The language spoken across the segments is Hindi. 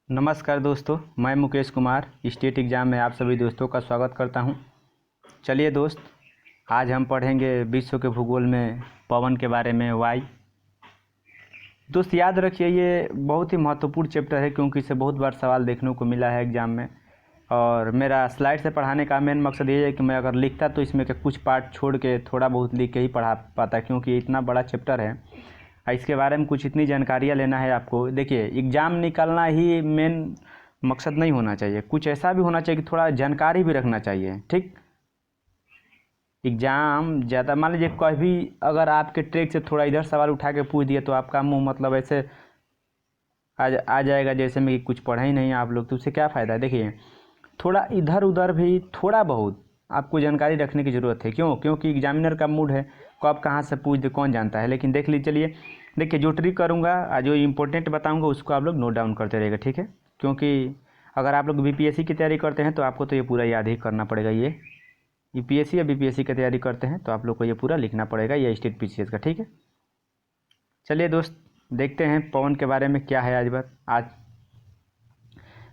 नमस्कार दोस्तों, मैं मुकेश कुमार स्टेट एग्ज़ाम में आप सभी दोस्तों का स्वागत करता हूं। चलिए दोस्त, आज हम पढ़ेंगे विश्व के भूगोल में पवन के बारे में वायु। दोस्त याद रखिए, ये बहुत ही महत्वपूर्ण चैप्टर है क्योंकि इसे बहुत बार सवाल देखने को मिला है एग्ज़ाम में। और मेरा स्लाइड से पढ़ाने का मेन मकसद ये है कि मैं अगर लिखता तो इसमें के कुछ पार्ट छोड़ के थोड़ा बहुत लिख के ही पढ़ा पाता, क्योंकि इतना बड़ा चैप्टर है। इसके बारे में कुछ इतनी जानकारियाँ लेना है आपको। देखिए, एग्ज़ाम निकालना ही मेन मकसद नहीं होना चाहिए, कुछ ऐसा भी होना चाहिए कि थोड़ा जानकारी भी रखना चाहिए। ठीक, एग्ज़ाम ज़्यादा मान लीजिए कभी अगर आपके ट्रैक से थोड़ा इधर सवाल उठा के पूछ दिए तो आपका मुंह मतलब ऐसे आ जाएगा जैसे में कि कुछ पढ़ा ही नहीं आप लोग, तो उससे क्या फ़ायदा। देखिए, थोड़ा इधर उधर भी थोड़ा बहुत आपको जानकारी रखने की ज़रूरत है। क्योंकि एग्जामिनर का मूड है, कब कहाँ से पूछ दे कौन जानता है। लेकिन देख लीजिए, चलिए देखिए, जो ट्रिक करूँगा, जो इम्पोर्टेंट बताऊँगा उसको आप लोग नोट डाउन करते रहेगा, ठीक है। क्योंकि अगर आप लोग बीपीएससी की तैयारी करते हैं तो आपको तो ये पूरा याद ही करना पड़ेगा। ये यूपीएससी या बीपीएससी की तैयारी करते हैं तो आप लोग को ये पूरा लिखना पड़ेगा, ये स्टेट पीसीएस का, ठीक है। चलिए दोस्त, देखते हैं पवन के बारे में क्या है आज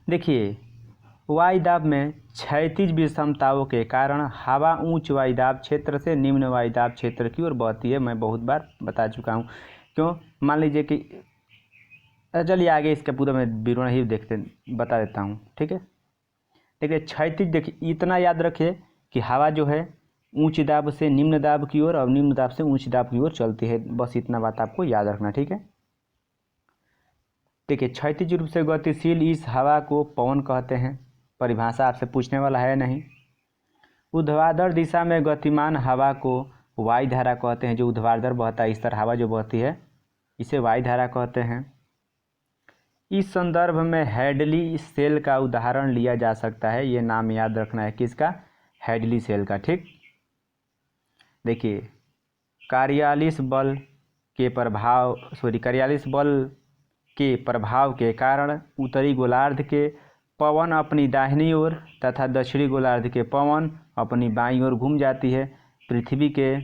देखिए, वायुदाब में क्षैतिज विषमताओं के कारण हवा उच्च वायुदाब क्षेत्र से निम्न वायुदाब क्षेत्र की ओर बहती है। मैं बहुत बार बता चुका हूँ। क्यों, मान लीजिए कि चलिए आगे इसका पूरा मैं विवरण ही बता देता हूँ, ठीक है। देखिए क्षैतिज, देखिए इतना याद रखिए कि हवा जो है उच्च दाब से निम्न दाब की ओर और निम्न दाब से उच्च दाब की ओर चलती है। बस इतना बात आपको याद रखना, ठीक है। देखिए, क्षैतिज रूप से गतिशील इस हवा को पवन कहते हैं। परिभाषा आपसे पूछने वाला है नहीं। ऊर्ध्वाधर दिशा में गतिमान हवा को वायुधारा कहते हैं। जो ऊर्ध्वाधर बहता है, इस तरह हवा जो बहती है, इसे वायुधारा कहते हैं। इस संदर्भ में हैडली सेल का उदाहरण लिया जा सकता है। ये नाम याद रखना है, किसका? हैडली सेल का, ठीक। देखिए, कार्यालिस बल के प्रभाव के कारण उत्तरी गोलार्ध के पवन अपनी दाहिनी ओर तथा दक्षिणी गोलार्ध के पवन अपनी बाईं ओर घूम जाती है। पृथ्वी के,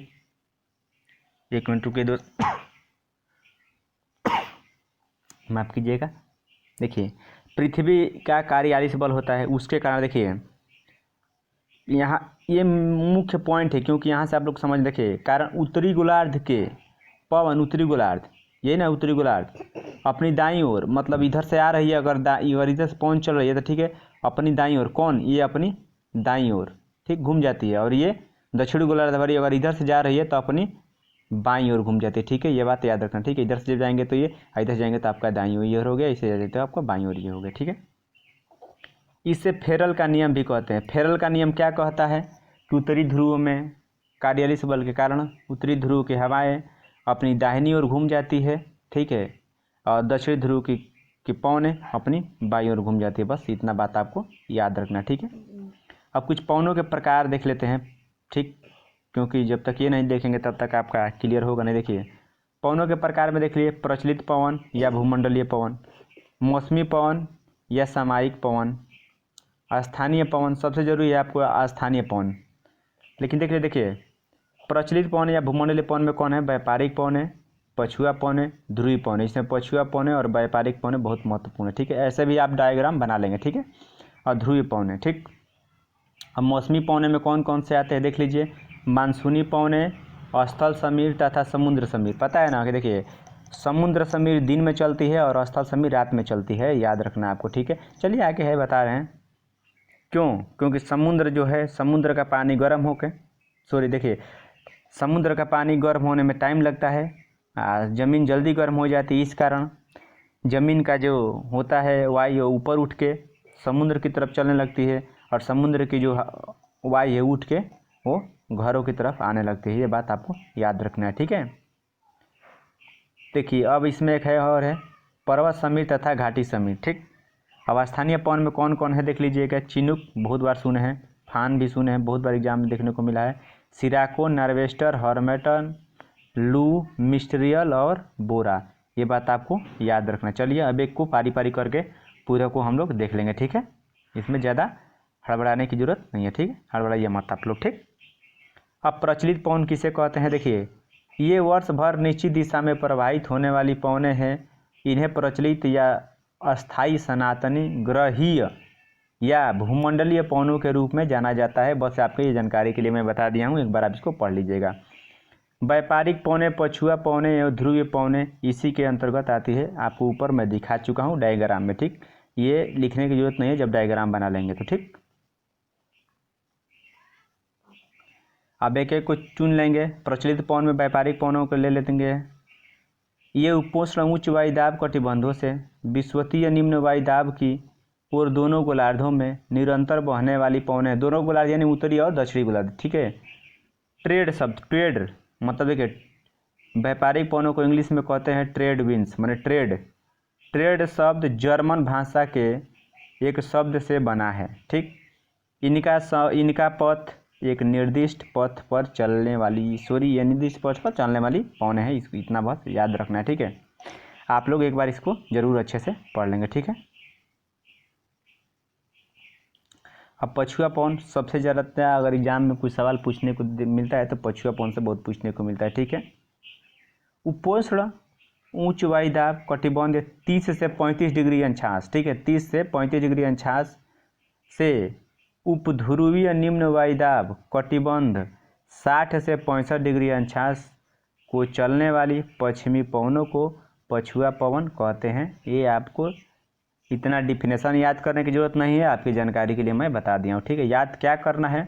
एक मिनट रुकिए दोस्त, माफ कीजिएगा। देखिए, पृथ्वी का कार्यालिस बल होता है, उसके कारण देखिए यहाँ ये मुख्य पॉइंट है, क्योंकि यहाँ से आप लोग समझ, देखिए कारण उत्तरी गोलार्ध के पवन, उत्तरी गोलार्ध, ये ना उत्तरी गोलार्ध अपनी दाईं ओर, मतलब इधर से आ रही है, अगर इधर से पवन चल रही है तो ठीक है, अपनी दाईं ओर, कौन? ये अपनी दाईं ओर, ठीक, घूम जाती है। और ये दक्षिणी गोलार्ध वाली अगर इधर से जा रही है तो अपनी बाईं ओर घूम जाती है, ठीक है। ये बात याद रखना, ठीक है। इधर से जब जाएंगे तो ये, इधर से जाएंगे तो आपका दाईं ओर हो गया, इसे जाते तो आपका बाईं ओर ये हो गया, ठीक है। इसे फेरल का नियम भी कहते हैं। फेरल का नियम क्या कहता है कि उत्तरी ध्रुव में कार्यालिस बल के कारण उत्तरी ध्रुव की हवाएं अपनी दाहिनी ओर घूम जाती है, ठीक है, और दक्षिणी ध्रुव की पवनें अपनी बाईं ओर घूम जाती है। बस इतना बात आपको याद रखना, ठीक है। अब कुछ पवनों के प्रकार देख लेते हैं, ठीक, क्योंकि जब तक ये नहीं देखेंगे तब तक आपका क्लियर होगा नहीं। देखिए, पवनों के प्रकार में देख लिए, प्रचलित पवन या भूमंडलीय पवन, मौसमी पवन या सामयिक पवन, स्थानीय पवन। सबसे जरूरी है आपको स्थानीय पवन। लेकिन देखिए, प्रचलित पवन या भूमंडलीय पवन में कौन है? व्यापारिक पवन है, पछुआ पवन है, ध्रुवीय पवन है। इसमें पछुआ पवन है और व्यापारिक पवन है, बहुत महत्वपूर्ण है, ठीक है। ऐसे भी आप डायग्राम बना लेंगे, ठीक है। और ध्रुवीय पवन है, ठीक। अब मौसमी पवने में कौन कौन से आते हैं देख लीजिए। मानसूनी पवने, स्थल समीर तथा समुद्र समीर। पता है ना कि देखिए, समुद्र समीर दिन में चलती है और स्थल समीर रात में चलती है, याद रखना आपको, ठीक है। चलिए आगे है बता रहे हैं। क्योंकि समुद्र जो है, समुद्र का पानी गर्म होकर, देखिए समुद्र का पानी गर्म होने में टाइम लगता है, ज़मीन जल्दी गर्म हो जाती है। इस कारण ज़मीन का जो होता है वायु ऊपर उठ के समुद्र की तरफ चलने लगती है, और समुद्र की जो वायु है उठ के वो घरों की तरफ आने लगती है। ये बात आपको याद रखना है, ठीक है। देखिए, अब इसमें एक है और है पर्वत समीर तथा घाटी समीर, ठीक। अब स्थानीय पवन में कौन कौन है देख लीजिएगा। चिनुक बहुत बार सुने हैं, फान भी सुने हैं, बहुत बार एग्जाम में देखने को मिला है। सिराको, नार्वेस्टर, हॉर्मेटन, लू, मिस्ट्रियल और बोरा। ये बात आपको याद रखना। चलिए अब एक को पारी पारी करके पूरे को हम लोग देख लेंगे, ठीक है। इसमें ज़्यादा हड़बड़ाने की जरूरत नहीं है, ठीक है, हड़बड़ाइए मत आप लोग, ठीक। अब प्रचलित पवन किसे कहते हैं? देखिए, ये वर्ष भर निश्चित दिशा में प्रवाहित होने वाली पवनें हैं। इन्हें प्रचलित या अस्थाई सनातनी ग्रहीय या भूमंडलीय पवनों के रूप में जाना जाता है। बस आपको ये जानकारी के लिए मैं बता दिया हूँ, एक बार आप इसको पढ़ लीजिएगा। व्यापारिक पवनें, पछुआ पवनें एवं ध्रुवीय पवनें इसी के अंतर्गत आती है। आपको ऊपर मैं दिखा चुका हूँ डायग्राम में, ठीक। ये लिखने की जरूरत नहीं है जब डायग्राम बना लेंगे तो, ठीक। अब एक एक को चुन लेंगे। प्रचलित पवन में व्यापारिक पवनों को ले लेंगे। ये उपोष्ण उच्च वायुदाब कटिबंधों से विषुवतीय निम्न वायुदाब की और दोनों गोलार्धों में निरंतर बहने वाली पवनें, दोनों गोलार्ध यानी उत्तरी और दक्षिणी गोलार्ध, ठीक है। ट्रेड शब्द, ट्रेड मतलब देखिए व्यापारिक पवनों को इंग्लिश में कहते हैं ट्रेड विंड्स, माने ट्रेड। ट्रेड शब्द जर्मन भाषा के एक शब्द से बना है, ठीक। इनका पथ एक निर्दिष्ट पथ पर चलने वाली ये निर्दिष्ट पथ पर चलने वाली पवनें है। इसको इतना बस याद रखना है, ठीक है। आप लोग एक बार इसको जरूर अच्छे से पढ़ लेंगे, ठीक है। अब पछुआ पवन सबसे ज़्यादा अगर एग्जाम में कुछ सवाल पूछने को मिलता है तो पछुआ पवन से बहुत पूछने को मिलता है, ठीक है। उपोष्ण उच्च वायुदाब कटिबंध 30 से 35 डिग्री अंशांश, ठीक है, 30 से 35 डिग्री अंशांश से उपध्रुवीय निम्न वायुदाब कटिबंध 60 से 65 डिग्री अंशांश को चलने वाली पश्चिमी पवनों को पछुआ पवन कहते हैं। ये आपको इतना डिफिनेशन याद करने की जरूरत नहीं है, आपकी जानकारी के लिए मैं बता दिया हूँ, ठीक है। याद क्या करना है,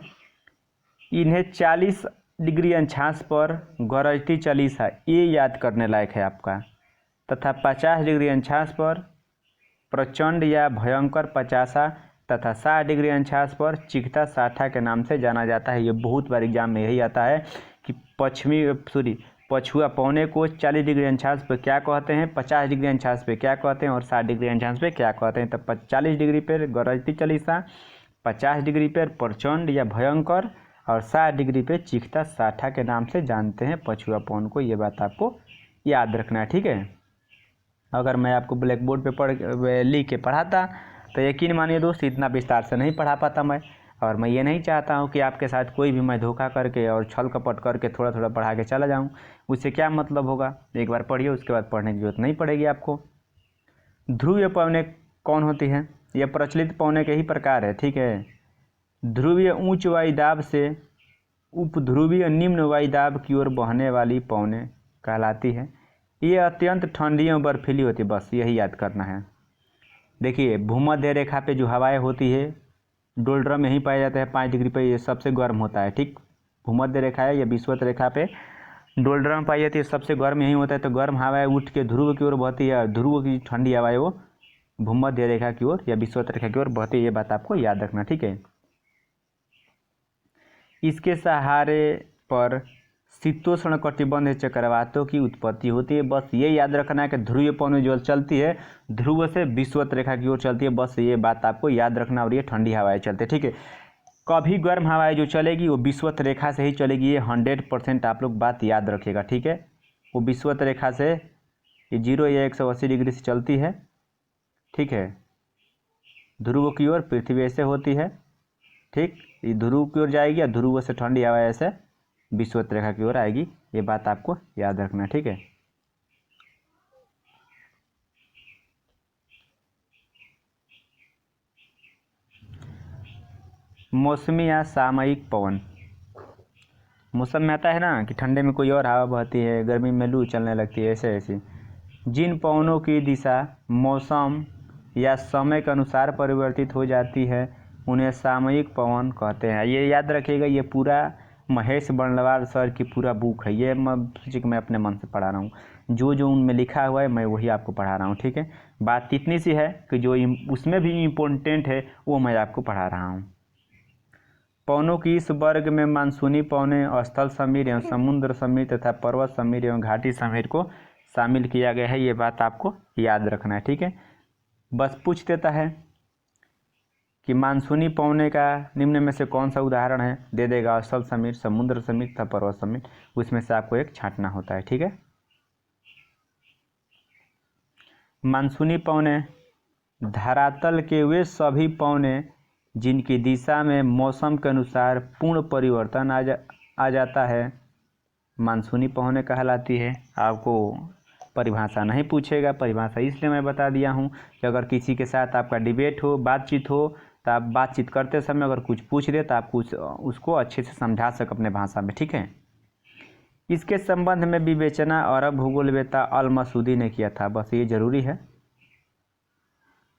इन्हें 40 डिग्री अंशांश पर गरजती चालीसा, ये याद करने लायक है आपका, तथा 50 डिग्री अंशांश पर प्रचंड या भयंकर पचासा तथा 60 डिग्री अंशांश पर चिकता साठा के नाम से जाना जाता है। ये बहुत बार एग्जाम में यही आता है कि पछुआ पवने को 40 डिग्री अंशांश पे क्या कहते हैं, 50 डिग्री अंशांश पे क्या कहते हैं और 60 डिग्री अंशांश पे क्या कहते हैं। तो 40 डिग्री पर गरजती चालीसा, 50 डिग्री पर प्रचंड या भयंकर और 60 डिग्री पे चिकता साठा के नाम से जानते हैं पछुआ पवन को। ये बात आपको याद रखना है, ठीक है। अगर मैं आपको ब्लैक बोर्ड पे लिख के पढ़ाता तो यकीन मानिए दोस्त इतना विस्तार से नहीं पढ़ा पाता मैं, और मैं ये नहीं चाहता हूँ कि आपके साथ कोई भी मैं धोखा करके और छल कपट करके थोड़ा थोड़ा पढ़ा के चला जाऊँ। उससे क्या मतलब होगा, एक बार पढ़िए उसके बाद पढ़ने की जरूरत नहीं पड़ेगी आपको। ध्रुवीय पवनें कौन होती हैं, यह प्रचलित पवनें के ही प्रकार है, ठीक है। ध्रुवीय उच्च वायुदाब से उपध्रुवीय निम्न वायुदाब की ओर बहने वाली पवनें कहलाती है। ये अत्यंत ठंडी एवं बर्फीली होती है, बस यही याद करना है। देखिए भूमध्य रेखा पे जो हवाएं होती है डोल्ड्रम यहीं पाया जाता है 5 डिग्री पे, ये सबसे गर्म होता है, ठीक। भूमध्य रेखा है या विषुवत रेखा पे डोल्ड्रम पाई जाती है, सबसे गर्म यहीं होता है। तो गर्म हवाएं उठ के ध्रुव की ओर बहती है और ध्रुव की ठंडी हवाएं वो भूमध्य रेखा की ओर या विषुवत रेखा की ओर बहती है। ये बात आपको याद रखना, ठीक है। इसके सहारे पर शीतोष्ण कटिबंध चक्रवातों की उत्पत्ति होती है। बस ये याद रखना है कि ध्रुवीय पवन जो चलती है ध्रुव से विषुवत रेखा की ओर चलती है, बस ये बात आपको याद रखना। और ये ठंडी हवाएं चलती है, ठीक है। कभी गर्म हवाएं जो चलेगी वो विषुवत रेखा से ही चलेगी, ये 100% आप लोग बात याद रखिएगा, ठीक है। वो विषुवत रेखा से ये 0 या 180 डिग्री से चलती है, ठीक है। ध्रुव की ओर पृथ्वी ऐसे होती है, ठीक। ये ध्रुव की ओर जाएगी और ध्रुव से ठंडी हवा ऐसे विषुवत रेखा की ओर आएगी। ये बात आपको याद रखना, ठीक है। मौसमी या सामयिक पवन, मौसम में आता है ना कि ठंडे में कोई और हवा बहती है, गर्मी में लू चलने लगती है, ऐसे ऐसी। जिन पवनों की दिशा मौसम या समय के अनुसार परिवर्तित हो जाती है उन्हें सामयिक पवन कहते हैं। ये याद रखिएगा, ये पूरा महेश बर्णवाल सर की पूरा बुक है, ये मैं अपने मन से पढ़ा रहा हूँ। जो जो उनमें लिखा हुआ है मैं वही आपको पढ़ा रहा हूँ, ठीक है। बात इतनी सी है कि जो उसमें भी इम्पोर्टेंट है वो मैं आपको पढ़ा रहा हूँ। पवनों की इस वर्ग में मानसूनी पवनें, स्थल समीर एवं समुद्र समीर तथा पर्वत समीर एवं घाटी समीर को शामिल किया गया है। ये बात आपको याद रखना है, ठीक है। बस पूछ देता है कि मानसूनी पवने का निम्न में से कौन सा उदाहरण है, दे देगा स्थल समीर, समुद्र समीर तथा पर्वत समीर, उसमें से आपको एक छांटना होता है, ठीक है। मानसूनी पवने धरातल के वे सभी पवने जिनकी दिशा में मौसम के अनुसार पूर्ण परिवर्तन आ जाता है मानसूनी पवने कहलाती है। आपको परिभाषा नहीं पूछेगा। परिभाषा इसलिए मैं बता दिया हूँ कि अगर किसी के साथ आपका डिबेट हो, बातचीत हो, तो आप बातचीत करते समय अगर कुछ पूछ दे तो आप कुछ उसको अच्छे से समझा सक अपने भाषा में, ठीक है। इसके संबंध में विवेचना अरब भूगोलवेत्ता अल मसूदी ने किया था, बस ये जरूरी है।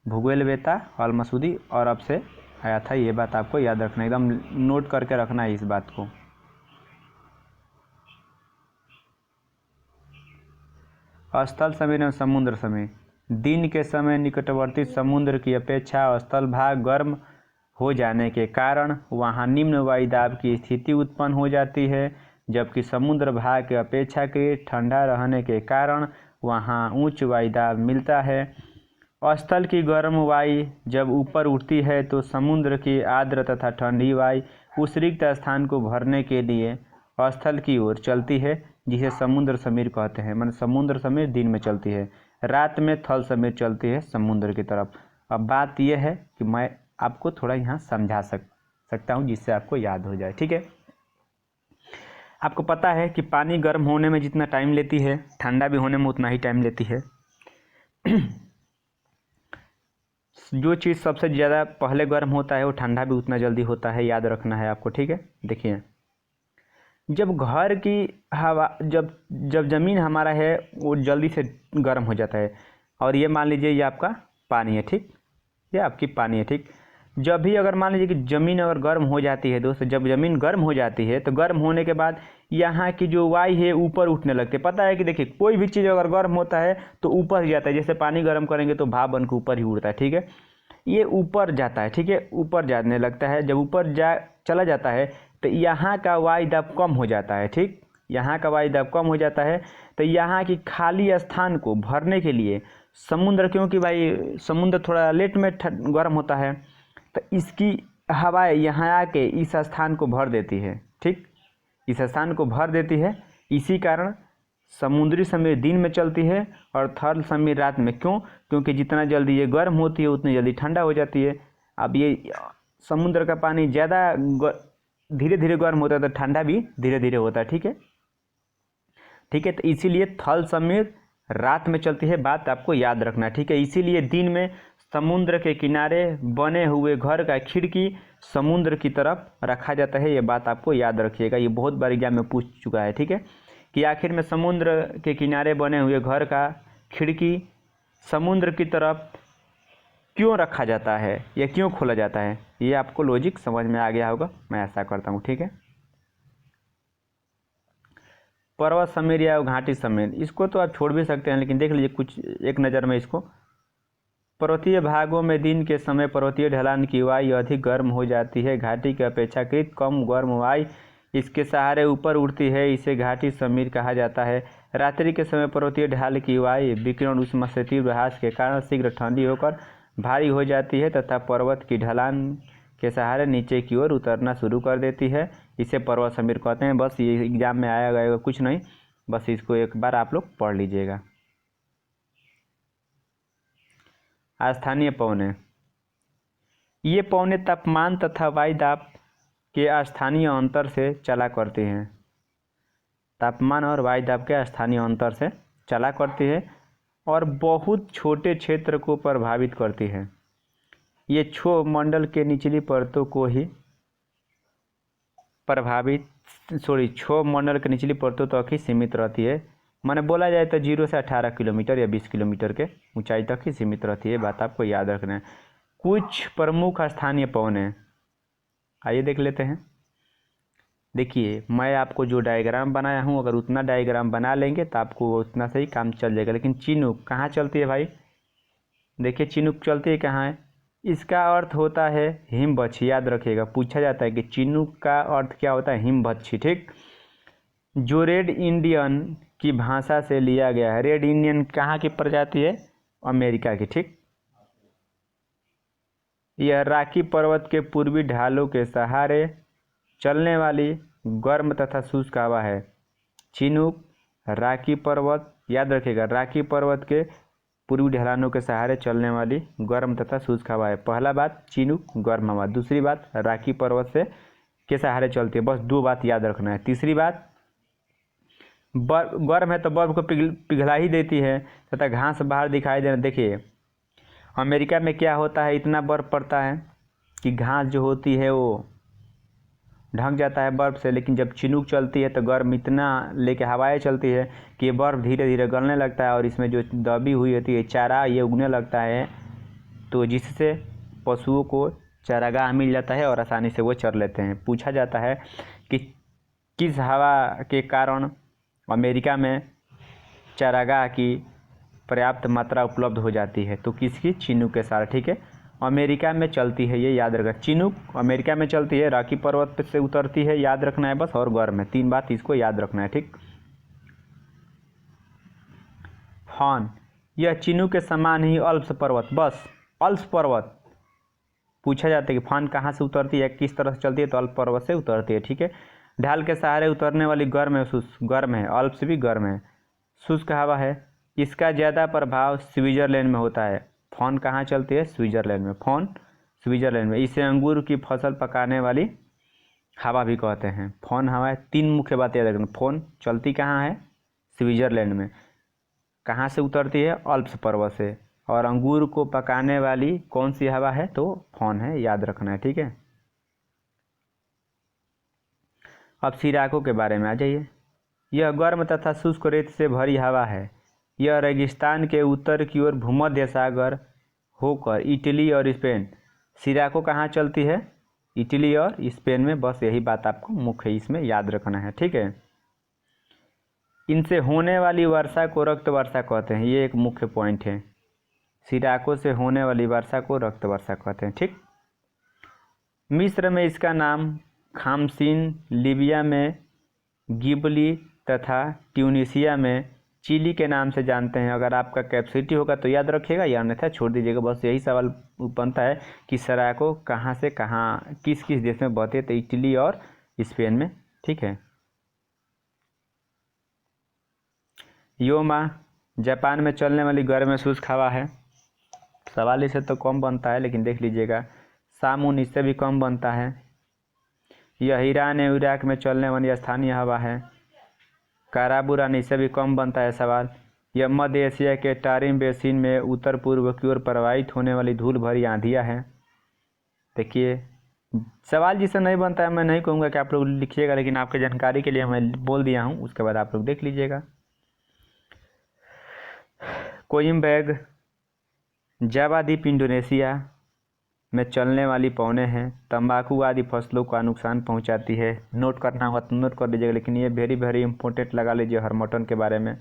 भूगोलवेत्ता अल मसूदी अरब से आया था, ये बात आपको याद रखना, एकदम नोट करके रखना है इस बात को। स्थल समय एवं समुद्र समय। दिन के समय निकटवर्ती समुद्र की अपेक्षा स्थल भाग गर्म हो जाने के कारण वहां निम्न वायुदाब की स्थिति उत्पन्न हो जाती है, जबकि समुद्र भाग के अपेक्षाकृत ठंडा रहने के कारण वहां उच्च वायुदाब मिलता है। स्थल की गर्म वायु जब ऊपर उठती है तो समुद्र की आर्द्र तथा ठंडी वायु उस रिक्त स्थान को भरने के लिए स्थल की ओर चलती है, जिसे समुद्र समीर कहते हैं। मतलब समुद्र समीर दिन में चलती है, रात में थल समीर चलती है समुद्र की तरफ। अब बात यह है कि मैं आपको थोड़ा यहाँ समझा सकता हूँ जिससे आपको याद हो जाए, ठीक है। आपको पता है कि पानी गर्म होने में जितना टाइम लेती है, ठंडा भी होने में उतना ही टाइम लेती है। जो चीज़ सबसे ज़्यादा पहले गर्म होता है वो ठंडा भी उतना जल्दी होता है, याद रखना है आपको, ठीक है। देखिए, जब घर की हवा जब ज़मीन हमारा है वो जल्दी से गर्म हो जाता है, और ये मान लीजिए ये आपका पानी है, ठीक, ये आपकी पानी है, ठीक। जब भी अगर मान लीजिए कि ज़मीन अगर गर्म हो जाती है दोस्त, जब ज़मीन गर्म हो जाती है तो गर्म होने के बाद यहाँ की जो वायु है ऊपर उठने लगती है। पता है कि देखिए कोई भी चीज़ अगर गर्म होता है तो ऊपर ही जाता है, जैसे पानी गर्म करेंगे तो भाप बन के ऊपर ही उड़ता है, ठीक है। ये ऊपर जाता है, ठीक है, ऊपर जाने लगता है। जब ऊपर चला जाता है तो यहाँ का वायु दाब कम हो जाता है, ठीक, यहाँ का वायु दाब कम हो जाता है। तो यहाँ की खाली स्थान को भरने के लिए समुद्र, क्योंकि भाई समुद्र थोड़ा लेट में गर्म होता है, तो इसकी हवाएं यहाँ आके इस स्थान को भर देती है, ठीक, इस स्थान को भर देती है। इसी कारण समुद्री समीर दिन में चलती है और थल समीर रात में। क्यों? क्योंकि जितना जल्दी ये गर्म होती है उतनी जल्दी ठंडा हो जाती है। अब ये समुद्र का पानी ज़्यादा धीरे धीरे गर्म होता है तो ठंडा भी धीरे धीरे होता है, ठीक है, ठीक है। तो इसीलिए थल समीर रात में चलती है, बात आपको याद रखना, ठीक है। इसीलिए दिन में समुद्र के किनारे बने हुए घर का खिड़की समुद्र की तरफ रखा जाता है, ये बात आपको याद रखिएगा। ये बहुत बार एग्जाम में पूछ चुका है, ठीक है, कि आखिर में समुद्र के किनारे बने हुए घर का खिड़की समुद्र की तरफ क्यों रखा जाता है या क्यों खोला जाता है, ये आपको लॉजिक समझ में आ गया होगा, मैं ऐसा करता हूँ, ठीक है। पर्वत समीर या घाटी समीर, इसको तो आप छोड़ भी सकते हैं, लेकिन देख लीजिए कुछ एक नज़र में इसको। पर्वतीय भागों में दिन के समय पर्वतीय ढलान की वायु अधिक गर्म हो जाती है, घाटी के अपेक्षाकृत कम गर्म वायु इसके सहारे ऊपर उड़ती है, इसे घाटी समीर कहा जाता है। रात्रि के समय पर्वतीय ढाल की वायु विकिरण उष्मा से तीव्र ह्रास के कारण शीघ्र ठंडी होकर भारी हो जाती है तथा पर्वत की ढलान के सहारे नीचे की ओर उतरना शुरू कर देती है, इसे पर्वत समीर कहते हैं। बस ये एग्जाम में आया गया कुछ नहीं, बस इसको एक बार आप लोग पढ़ लीजिएगा। स्थानीय पवने, ये पवने तापमान तथा वायु दाब के स्थानीय अंतर से चला करती हैं, तापमान और वायु दाब के स्थानीय अंतर से चला करती है और बहुत छोटे क्षेत्र को प्रभावित करती है। ये क्षोभ मंडल के निचली परतों को ही क्षोभ मंडल के निचली परतों तक ही सीमित रहती है। मैंने बोला जाए तो 0 से 18 किलोमीटर या 20 किलोमीटर के ऊंचाई तक ही सीमित रहती है, बात आपको याद रखना है। कुछ प्रमुख स्थानीय पवने, आइए देख लेते हैं। देखिए मैं आपको जो डायग्राम बनाया हूँ, अगर उतना डायग्राम बना लेंगे तो आपको उतना सही काम चल जाएगा। लेकिन चिनूक कहाँ चलती है भाई? देखिए चिनूक चलती है कहाँ है? इसका अर्थ होता है हिमबच्छी, याद रखिएगा, पूछा जाता है कि चिनूक का अर्थ क्या होता है? हिमबच्छी, ठीक, जो रेड इंडियन की भाषा से लिया गया है। रेड इंडियन कहाँ की प्रजाति है? अमेरिका की, ठीक। यह रॉकी पर्वत के पूर्वी ढालों के सहारे चलने वाली गर्म तथा शुष्क हवा है। चिनूक रॉकी पर्वत, याद रखिएगा, रॉकी पर्वत के पूर्वी ढलानों के सहारे चलने वाली गर्म तथा शुष्क हवा है। पहला बात चिनूक गर्म हवा, दूसरी बात रॉकी पर्वत से के सहारे चलती है, बस दो बात याद रखना है। तीसरी बात बर्फ गर्म है तो बर्फ को पिघला ही देती है तथा घास बाहर दिखाई देना। देखिए अमेरिका में क्या होता है, इतना बर्फ पड़ता है कि घास जो होती है वो ढक जाता है बर्फ़ से, लेकिन जब चिनूक चलती है तो गर्म इतना लेके हवाएं चलती है कि ये बर्फ़ धीरे धीरे गलने लगता है और इसमें जो दबी हुई होती है चारा ये उगने लगता है, तो जिससे पशुओं को चारागाह मिल जाता है और आसानी से वो चर लेते हैं। पूछा जाता है कि किस हवा के कारण अमेरिका में चारागाह की पर्याप्त मात्रा उपलब्ध हो जाती है, तो किसकी? चिनूक के साथ। ठीक है, अमेरिका में चलती है, ये याद रखना। चिनूक अमेरिका में चलती है, रॉकी पर्वत से उतरती है, याद रखना है बस, और गर्म है। 3 बात इसको याद रखना है। ठीक। फॉन, यह चिनूक के समान ही अल्प्स पर्वत, बस अल्प्स पर्वत पूछा जाता है कि फॉन कहाँ से उतरती है, किस तरह से चलती है, तो अल्प्स पर्वत से उतरती है। ठीक है। ढाल के सहारे उतरने वाली गर्म है, गर्म है, अल्प्स भी गर्म है। शुष्क हवा है, इसका ज़्यादा प्रभाव स्विट्जरलैंड में होता है। फॉन कहाँ चलती है? स्विट्जरलैंड में। फॉन स्विट्जरलैंड में। इसे अंगूर की फसल पकाने वाली हवा भी कहते हैं। फॉन हवा है। 3 मुख्य बातें याद रखना। फॉन चलती कहाँ है? स्विट्जरलैंड में। कहाँ से उतरती है? अल्प्स पर्वत से। और अंगूर को पकाने वाली कौन सी हवा है? तो फॉन है, याद रखना है। ठीक है। अब सिराको के बारे में आ जाइए। यह गर्म तथा शुष्क रेत से भरी हवा है। यह रेगिस्तान के उत्तर की ओर भूमध्य सागर होकर इटली और स्पेन। सिराको कहाँ चलती है? इटली और स्पेन में। बस यही बात आपको मुख्य इसमें याद रखना है। ठीक है। इनसे होने वाली वर्षा को रक्त वर्षा कहते हैं, ये एक मुख्य पॉइंट है। सिराको से होने वाली वर्षा को रक्त वर्षा कहते हैं। ठीक। मिस्र में इसका नाम खामसीन, लीबिया में गिबली तथा ट्यूनीशिया में चिली के नाम से जानते हैं। अगर आपका कैपेसिटी होगा तो याद रखिएगा या अन्यथा छोड़ दीजिएगा। बस यही सवाल बनता है कि सिराको कहाँ से कहाँ किस किस देश में बहते हैं, तो इटली और स्पेन में। ठीक है। योमा जापान में चलने वाली गर्म शुष्क हवा है। सवाल इससे तो कम बनता है लेकिन देख लीजिएगा। सामून इससे भी कम बनता है। यह ईरान और इराक में चलने वाली स्थानीय हवा है। काराबुरान इससे भी कम बनता है सवाल। यह मध्य एशिया के टारिम बेसिन में उत्तर पूर्व की ओर प्रवाहित होने वाली धूल भरी आंधियाँ हैं। देखिए सवाल जिससे नहीं बनता है मैं नहीं कहूँगा कि आप लोग लिखिएगा, लेकिन आपके जानकारी के लिए मैं बोल दिया हूँ, उसके बाद आप लोग देख लीजिएगा। कोइम्बैग जावा द्वीप इंडोनेशिया में चलने वाली पौने हैं। तंबाकू आदि फसलों का नुकसान पहुंचाती है। नोट करना होगा तो नोट कर लीजिएगा, लेकिन ये वेरी वेरी इंपॉर्टेंट लगा लीजिए हॉर्मोटन के बारे में।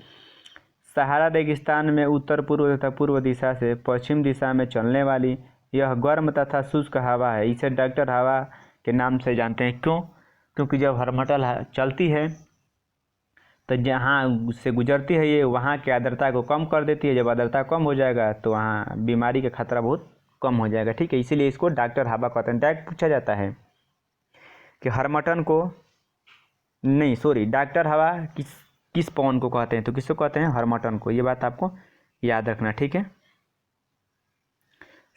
सहारा रेगिस्तान में उत्तर पूर्व तथा पूर्व दिशा से पश्चिम दिशा में चलने वाली यह गर्म तथा शुष्क हवा है। इसे डॉक्टर हवा के नाम से जानते हैं। क्यों? क्योंकि जब हॉर्मोटल चलती है तो जहाँ उससे गुजरती है ये वहाँ की आर्द्रता को कम कर देती है। जब आर्द्रता कम हो जाएगा तो वहाँ बीमारी का खतरा बहुत कम हो जाएगा। ठीक है, इसीलिए इसको डॉक्टर हवा कहते हैं। डायरेक्ट पूछा जाता है कि हॉर्मोटन को नहीं, सॉरी, डॉक्टर हवा किस पवन को कहते हैं, तो किसको कहते हैं? हॉर्मोटन को। ये बात आपको याद रखना। ठीक है।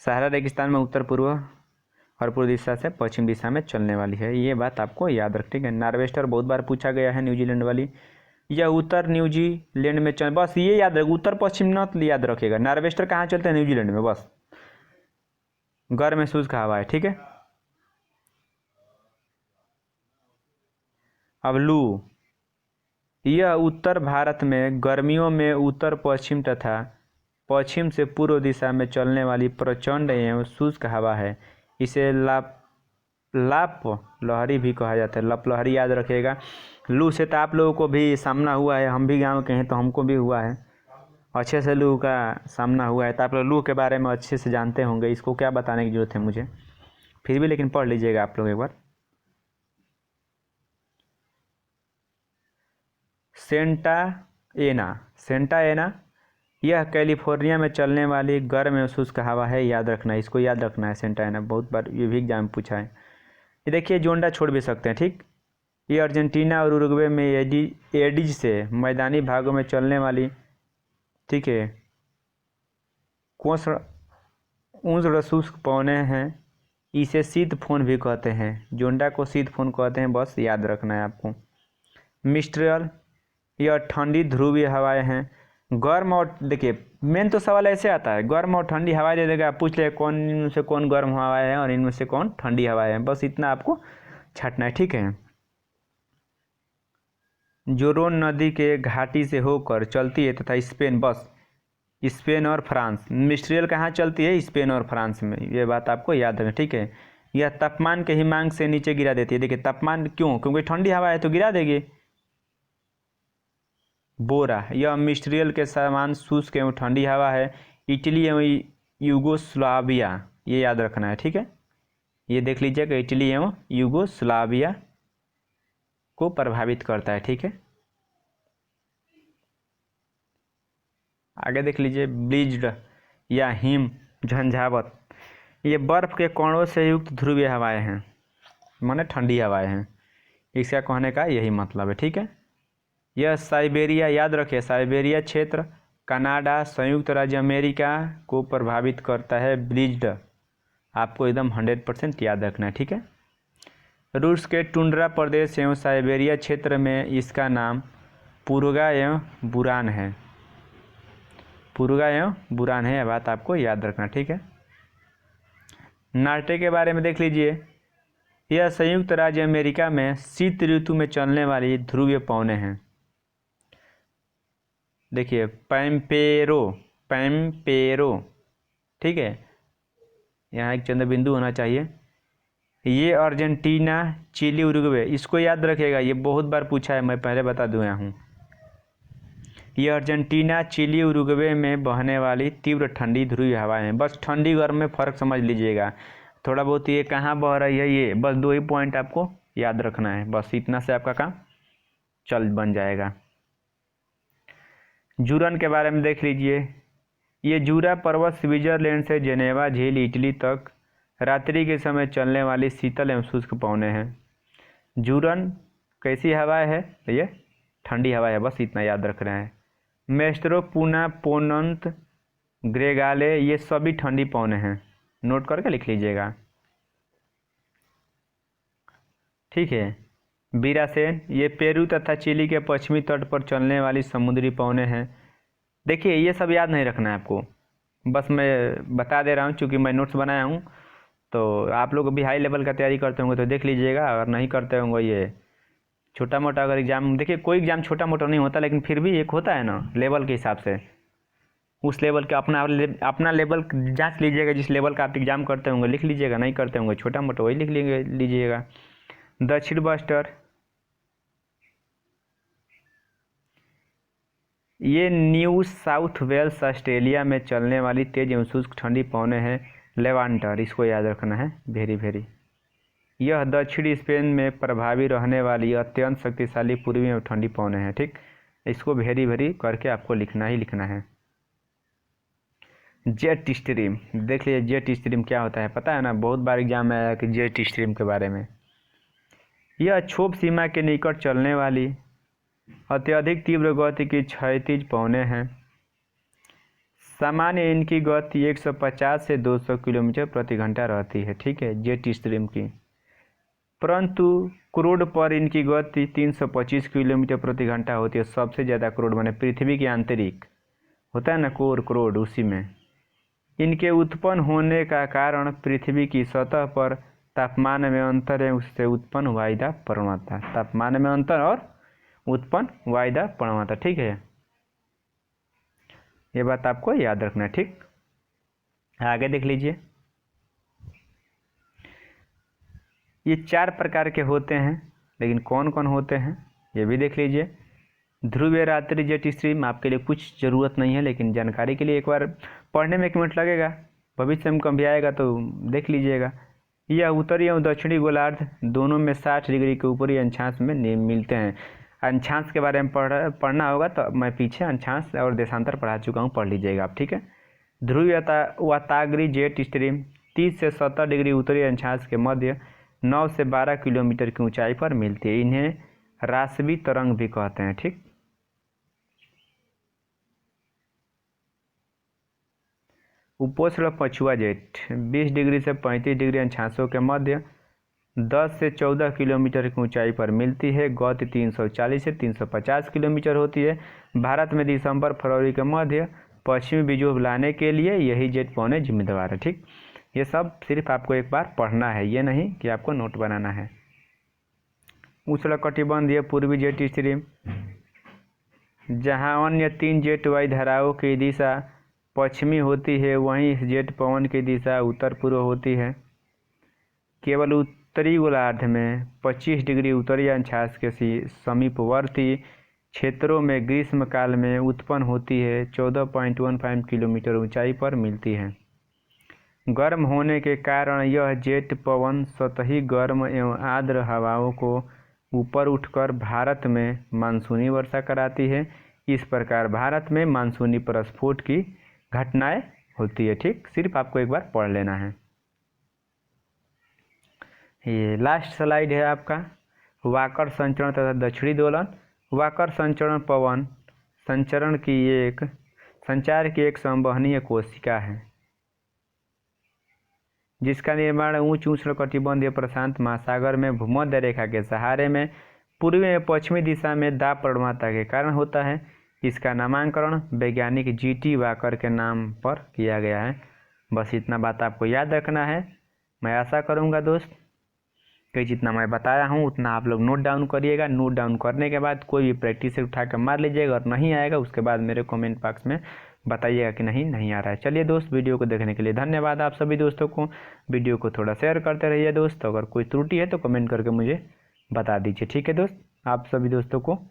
सहारा रेगिस्तान में उत्तर पूर्व और पूर्व दिशा से पश्चिम दिशा में चलने वाली है, ये बात आपको याद रख। ठीक है। नार्वेस्टर बहुत बार पूछा गया है, न्यूजीलैंड वाली। यह उत्तर न्यूजीलैंड में चल, बस ये याद रख, उत्तर पश्चिम न याद रखिएगा। नार्वेस्टर कहाँ चलते हैं? न्यूजीलैंड में। बस गर्म शुष्क हवा है। ठीक है। अब लू, यह उत्तर भारत में गर्मियों में उत्तर पश्चिम तथा पश्चिम से पूर्व दिशा में चलने वाली प्रचंड एवं शुष्क हवा है। इसे लाप लहरी भी कहा जाता है। लप लहरी याद रखिएगा। लू से तो आप लोगों को भी सामना हुआ है, हम भी गांव के हैं तो हमको भी हुआ है, अच्छे से लू का सामना हुआ है, तो आप लोग लू के बारे में अच्छे से जानते होंगे। इसको क्या बताने की ज़रूरत है मुझे, फिर भी लेकिन पढ़ लीजिएगा आप लोग एक बार। सेंटा एना यह कैलिफोर्निया में चलने वाली गर्म एवं शुष्क हवा है, याद रखना है, इसको याद रखना है। सेंटा एना बहुत बार ये भी एग्जाम में पूछा है। ये देखिए जोंडा छोड़ भी सकते हैं। ठीक। ये अर्जेंटीना और उरुग्वे में एडीज से मैदानी भागों में चलने वाली, ठीक है, उष्ण शुष्क पौने हैं। इसे शीत फोन भी कहते हैं। जोंडा को शीत फोन कहते हैं, बस याद रखना है आपको। मिस्ट्रियल, यह ठंडी ध्रुवीय हवाएं हैं। गर्म और देखिए मेन तो सवाल ऐसे आता है, गर्म और ठंडी हवाएं दे देगा, पूछ ले कौन इनमें से कौन गर्म हवाएं हैं और इनमें से कौन ठंडी हवाएं हैं, बस इतना आपको छाटना है, ठीक है। जो रोन नदी के घाटी से होकर चलती है तथा स्पेन, बस स्पेन और फ्रांस, मिस्ट्रियल कहाँ चलती है, स्पेन और फ्रांस में, ये बात आपको याद रखना, ठीक है। यह तापमान के हिमांक से नीचे गिरा देती है। देखिए तापमान क्यों, क्योंकि ठंडी हवा है तो गिरा देगी। बोरा, यह मिस्ट्रियल के समान शुष्क एवं ठंडी हवा है। इटली एवं यूगोस्लाविया, ये याद रखना है, ठीक है। ये देख लीजिएगा, इटली एवं यूगोस्लाविया को प्रभावित करता है, ठीक है। आगे देख लीजिए, ब्लिज्ड या हिम झंझावत, ये बर्फ के कणों से युक्त ध्रुवीय हवाएं हैं, माने ठंडी हवाएं हैं, इसका कहने का यही मतलब है, ठीक है। यह साइबेरिया, याद रखिए साइबेरिया क्षेत्र, कनाडा, संयुक्त राज्य अमेरिका को प्रभावित करता है। ब्लिज्ड आपको एकदम 100% याद रखना है, ठीक है। रूस के टुंड्रा प्रदेश एवं साइबेरिया क्षेत्र में इसका नाम पुरुगा एवं बुरान है। पुरुगा एवं बुरान है, यह बात आपको याद रखना, ठीक है। नार्टे के बारे में देख लीजिए, यह संयुक्त राज्य अमेरिका में शीत ऋतु में चलने वाली ध्रुवीय पवनें हैं। देखिए पैम्पेरो, पैम्पेरो, ठीक है, यहाँ एक चंद्र बिंदु होना चाहिए। ये अर्जेंटीना, चिली, उरुग्वे, इसको याद रखिएगा, ये बहुत बार पूछा है, मैं पहले बता दूँ हूँ। ये अर्जेंटीना, चिली, उरुग्वे में बहने वाली तीव्र ठंडी ध्रुवीय हवाएं हैं। बस ठंडी गर्म में फ़र्क समझ लीजिएगा, थोड़ा बहुत ये कहाँ बह रही है, ये बस 2 ही पॉइंट आपको याद रखना है, बस इतना से आपका काम चल बन जाएगा। जूरन के बारे में देख लीजिए, ये जूरा पर्वत स्विट्जरलैंड से जेनेवा झील इटली तक रात्रि के समय चलने वाली शीतल एवं शुष्क पवनें हैं। जूरन कैसी हवा है, ये ठंडी हवा है, बस इतना याद रख रहे हैं। मेस्ट्रो, पूना, पोनंत, ग्रेगाले, ये सभी ठंडी पवनें हैं, नोट करके लिख लीजिएगा, ठीक है। बीरासेन, ये पेरू तथा चिली के पश्चिमी तट पर चलने वाली समुद्री पवनें हैं। देखिए ये सब याद नहीं रखना है आपको, बस मैं बता दे रहा हूँ, चूँकि मैं नोट्स बनाया हूँ, तो आप लोग भी हाई लेवल का तैयारी करते होंगे तो देख लीजिएगा, अगर नहीं करते होंगे ये छोटा मोटा अगर एग्जाम, देखिए कोई एग्जाम छोटा मोटा नहीं होता, लेकिन फिर भी एक होता है ना लेवल के हिसाब से, उस लेवल का अपना लेवल जांच लीजिएगा, जिस लेवल का आप एग्जाम करते होंगे लिख लीजिएगा, नहीं करते होंगे छोटा मोटा वही लिख लीजिएगा। दक्षिण बस्टर, ये न्यू साउथ वेल्स ऑस्ट्रेलिया में चलने वाली तेज एवं शुष्क ठंडी पवनें हैं। लेवांटर, इसको याद रखना है, वेरी वेरी। यह दक्षिणी स्पेन में प्रभावी रहने वाली अत्यंत शक्तिशाली पूर्वी एवं ठंडी पवनें हैं, ठीक, इसको वेरी वेरी करके आपको लिखना ही लिखना है। जेट स्ट्रीम, देख लीजिए जेट स्ट्रीम क्या होता है, पता है ना, बहुत बार एग्जाम में आया कि जेट स्ट्रीम के बारे में। यह क्षोभ सीमा के निकट चलने वाली अत्यधिक तीव्र गति की क्षैतिज पवनें हैं। सामान्य इनकी गति 150 से 200 किलोमीटर प्रति घंटा रहती है, ठीक है, जेट स्ट्रीम की, परंतु क्रूड पर इनकी गति 325 किलोमीटर प्रति घंटा होती है। सबसे ज़्यादा क्रूड माने पृथ्वी के आंतरिक होता है ना कोर, क्रूड, उसी में। इनके उत्पन्न होने का कारण पृथ्वी की सतह पर तापमान में अंतर है, उससे उत्पन्न वायुदाब प्रवणता, तापमान में अंतर और उत्पन्न वायुदाब प्रवणता, ठीक है, ये बात आपको याद रखना है, ठीक। आगे देख लीजिए, ये 4 प्रकार के होते हैं, लेकिन कौन कौन होते हैं ये भी देख लीजिए। ध्रुवीय रात्रि जेट स्ट्रीम आपके लिए कुछ ज़रूरत नहीं है, लेकिन जानकारी के लिए एक बार पढ़ने में 1 मिनट लगेगा, भविष्य में कभी आएगा तो देख लीजिएगा। यह उत्तरी एवं दक्षिणी गोलार्ध दोनों में 60 डिग्री के ऊपरी अंशांश में मिलते हैं। अंशांश के बारे में पढ़ना होगा तो मैं पीछे अंशांश और देशांतर पढ़ा चुका हूँ, पढ़ लीजिएगा आप, ठीक है। ध्रुवीय वाताग्री जेट स्ट्रीम 30 से 70 डिग्री उत्तरी अंशांश के मध्य 9 से 12 किलोमीटर की ऊंचाई पर मिलती है। इन्हें रासवी तरंग भी कहते हैं, ठीक। उपोष्ण पछुआ जेट 20 डिग्री से 35 डिग्री अंशांशों के मध्य 10 से 14 किलोमीटर की ऊंचाई पर मिलती है। गति 340 से 350 किलोमीटर होती है। भारत में दिसंबर फरवरी के मध्य पश्चिमी बिजोह लाने के लिए यही जेट पवनें जिम्मेदार है। ठीक, ये सब सिर्फ आपको एक बार पढ़ना है, ये नहीं कि आपको नोट बनाना है। उष्णकटिबंधीय पूर्वी जेट स्ट्रीम, जहां अन्य 3 जेट वायु धाराओं की दिशा पश्चिमी होती है, वहीं इस जेट पवन की दिशा उत्तर पूर्व होती है। केवल उत्तरी गोलार्ध में 25 डिग्री उत्तरी अक्षांश के समीपवर्ती क्षेत्रों में ग्रीष्मकाल में उत्पन्न होती है। 14.15 किलोमीटर ऊंचाई पर मिलती है। गर्म होने के कारण यह जेट पवन सतही गर्म एवं आर्द्र हवाओं को ऊपर उठकर भारत में मानसूनी वर्षा कराती है। इस प्रकार भारत में मानसूनी प्रस्फोट की घटनाएं होती है। ठीक, सिर्फ आपको एक बार पढ़ लेना है। ये लास्ट स्लाइड है आपका, वाकर संचरण तथा दक्षिणी दोलन। वाकर संचरण पवन संचार की एक संवहनीय कोशिका है जिसका निर्माण उच्च उष्णकटिबंधीय प्रशांत महासागर में भूमध्य रेखा के सहारे में पूर्वी एवं पश्चिमी दिशा में दाब प्रवणता के कारण होता है। इसका नामकरण वैज्ञानिक जीटी वाकर के नाम पर किया गया है। बस इतना बात आपको याद रखना है। मैं आशा करूंगा दोस्त कि जितना मैं बताया हूँ उतना आप लोग नोट डाउन करिएगा। नोट डाउन करने के बाद कोई भी प्रैक्टिस से उठा कर मार लीजिएगा, और नहीं आएगा उसके बाद मेरे कमेंट बॉक्स में बताइएगा कि नहीं आ रहा है। चलिए दोस्त, वीडियो को देखने के लिए धन्यवाद आप सभी दोस्तों को। वीडियो को थोड़ा शेयर करते रहिए दोस्त। अगर कोई त्रुटि है तो कमेंट करके मुझे बता दीजिए। ठीक है दोस्त, आप सभी दोस्तों को